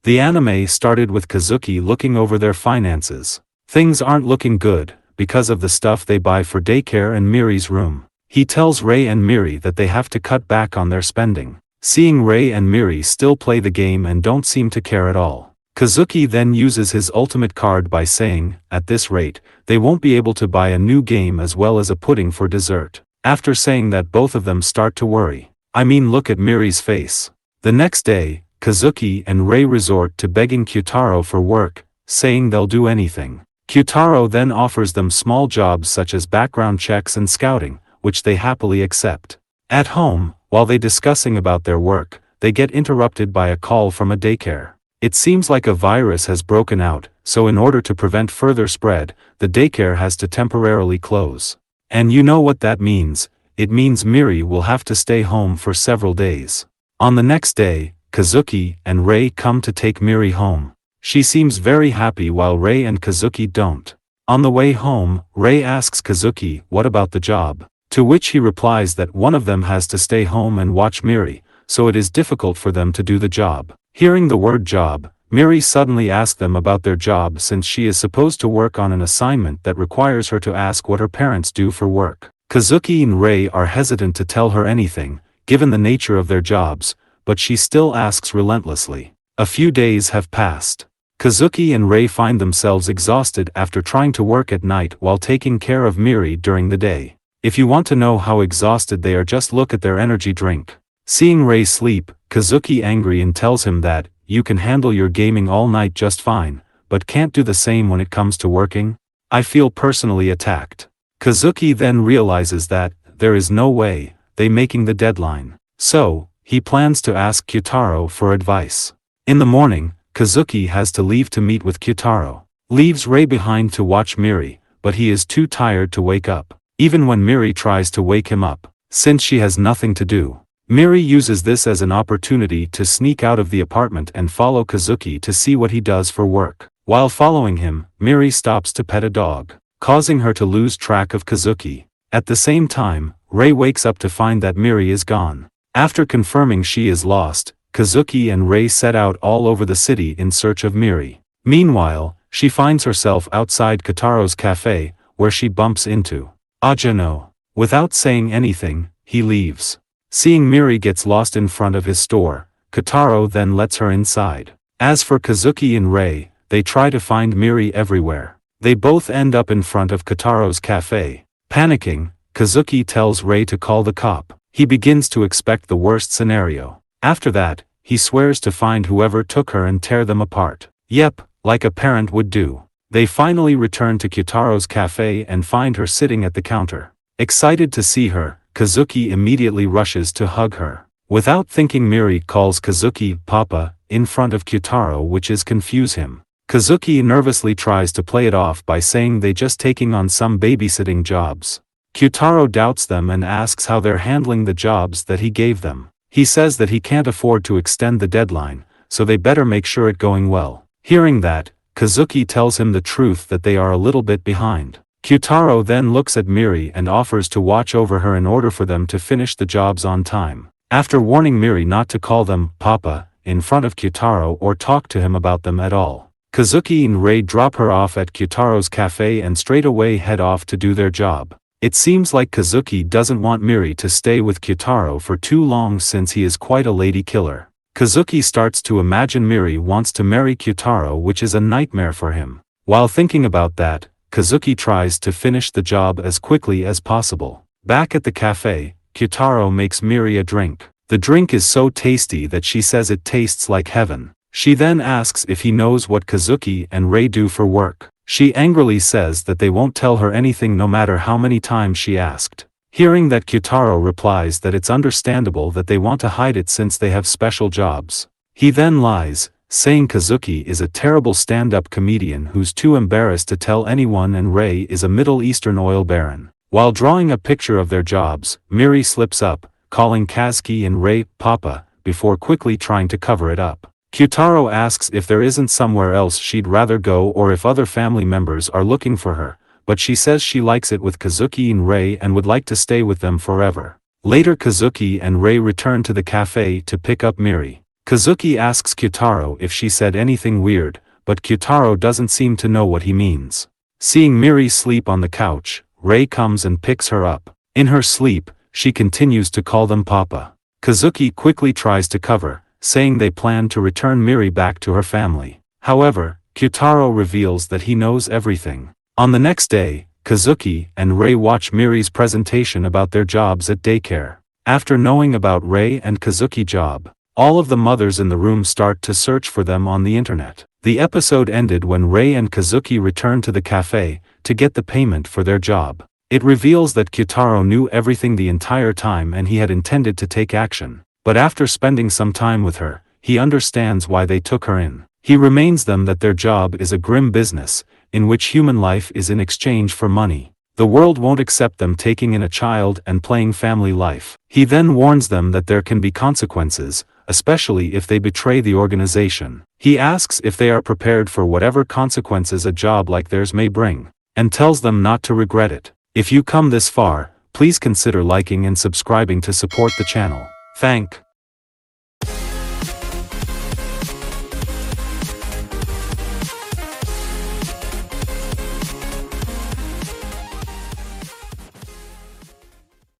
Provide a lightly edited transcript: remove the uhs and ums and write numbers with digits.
The anime started with Kazuki looking over their finances. Things aren't looking good, because of the stuff they buy for daycare and Miri's room. He tells Rei and Miri that they have to cut back on their spending. Seeing Rei and Miri still play the game and don't seem to care at all, Kazuki then uses his ultimate card by saying, at this rate, they won't be able to buy a new game as well as a pudding for dessert. After saying that, both of them start to worry. I mean, look at Miri's face. The next day, Kazuki and Rei resort to begging Kyutaro for work, saying they'll do anything. Kyutaro then offers them small jobs such as background checks and scouting, which they happily accept. At home, while they discussing about their work, they get interrupted by a call from a daycare. It seems like a virus has broken out, so in order to prevent further spread, the daycare has to temporarily close. And you know what that means? It means Miri will have to stay home for several days. On the next day, Kazuki and Rei come to take Miri home. She seems very happy while Rei and Kazuki don't. On the way home, Rei asks Kazuki what about the job, to which he replies that one of them has to stay home and watch Miri, so it is difficult for them to do the job. Hearing the word job, Miri suddenly asks them about their job since she is supposed to work on an assignment that requires her to ask what her parents do for work. Kazuki and Rei are hesitant to tell her anything, given the nature of their jobs, but she still asks relentlessly. A few days have passed. Kazuki and Rei find themselves exhausted after trying to work at night while taking care of Miri during the day. If you want to know how exhausted they are, just look at their energy drink. Seeing Rei sleep, Kazuki angry and tells him that, you can handle your gaming all night just fine, but can't do the same when it comes to working? I feel personally attacked. Kazuki then realizes that, there is no way, they making the deadline. So, he plans to ask Kyutaro for advice. In the morning, Kazuki has to leave to meet with Kyutaro. Leaves Rei behind to watch Miri, but he is too tired to wake up. Even when Miri tries to wake him up, since she has nothing to do. Miri uses this as an opportunity to sneak out of the apartment and follow Kazuki to see what he does for work. While following him, Miri stops to pet a dog, causing her to lose track of Kazuki. At the same time, Rei wakes up to find that Miri is gone. After confirming she is lost, Kazuki and Rei set out all over the city in search of Miri. Meanwhile, she finds herself outside Kataro's cafe, where she bumps into Ajano. Without saying anything, he leaves. Seeing Miri gets lost in front of his store, Kataro then lets her inside. As for Kazuki and Rei, they try to find Miri everywhere. They both end up in front of Kataro's cafe. Panicking, Kazuki tells Rei to call the cop. He begins to expect the worst scenario. After that, he swears to find whoever took her and tear them apart. Yep, like a parent would do. They finally return to Kyotaro's cafe and find her sitting at the counter. Excited to see her, Kazuki immediately rushes to hug her. Without thinking, Miri calls Kazuki Papa in front of Kyutaro, which is confuse him. Kazuki nervously tries to play it off by saying they just taking on some babysitting jobs. Kyutaro doubts them and asks how they're handling the jobs that he gave them. He says that he can't afford to extend the deadline, so they better make sure it going well. Hearing that, Kazuki tells him the truth that they are a little bit behind. Kyutaro then looks at Miri and offers to watch over her in order for them to finish the jobs on time. After warning Miri not to call them Papa in front of Kyutaro or talk to him about them at all, Kazuki and Rei drop her off at Kyutaro's cafe and straight away head off to do their job. It seems like Kazuki doesn't want Miri to stay with Kyutaro for too long since he is quite a lady killer. Kazuki starts to imagine Miri wants to marry Kyutaro, which is a nightmare for him. While thinking about that, Kazuki tries to finish the job as quickly as possible. Back at the cafe, Kyutaro makes Miri a drink. The drink is so tasty that she says it tastes like heaven. She then asks if he knows what Kazuki and Rei do for work. She angrily says that they won't tell her anything no matter how many times she asked. Hearing that, Kyutaro replies that it's understandable that they want to hide it since they have special jobs. He then lies, saying Kazuki is a terrible stand-up comedian who's too embarrassed to tell anyone and Rei is a Middle Eastern oil baron. While drawing a picture of their jobs, Miri slips up, calling Kazuki and Rei Papa, before quickly trying to cover it up. Kyutaro asks if there isn't somewhere else she'd rather go or if other family members are looking for her, but she says she likes it with Kazuki and Rei and would like to stay with them forever. Later, Kazuki and Rei return to the cafe to pick up Miri. Kazuki asks Kyutaro if she said anything weird, but Kyutaro doesn't seem to know what he means. Seeing Miri sleep on the couch, Rei comes and picks her up. In her sleep, she continues to call them Papa. Kazuki quickly tries to cover, saying they plan to return Miri back to her family. However, Kyutaro reveals that he knows everything. On the next day, Kazuki and Rei watch Miri's presentation about their jobs at daycare. After knowing about Rei and Kazuki's job, all of the mothers in the room start to search for them on the internet. The episode ended when Rei and Kazuki return to the cafe to get the payment for their job. It reveals that Kyutaro knew everything the entire time and he had intended to take action. But after spending some time with her, he understands why they took her in. He reminds them that their job is a grim business, in which human life is in exchange for money. The world won't accept them taking in a child and playing family life. He then warns them that there can be consequences, especially if they betray the organization. He asks if they are prepared for whatever consequences a job like theirs may bring, and tells them not to regret it. If you come this far, please consider liking and subscribing to support the channel. Thank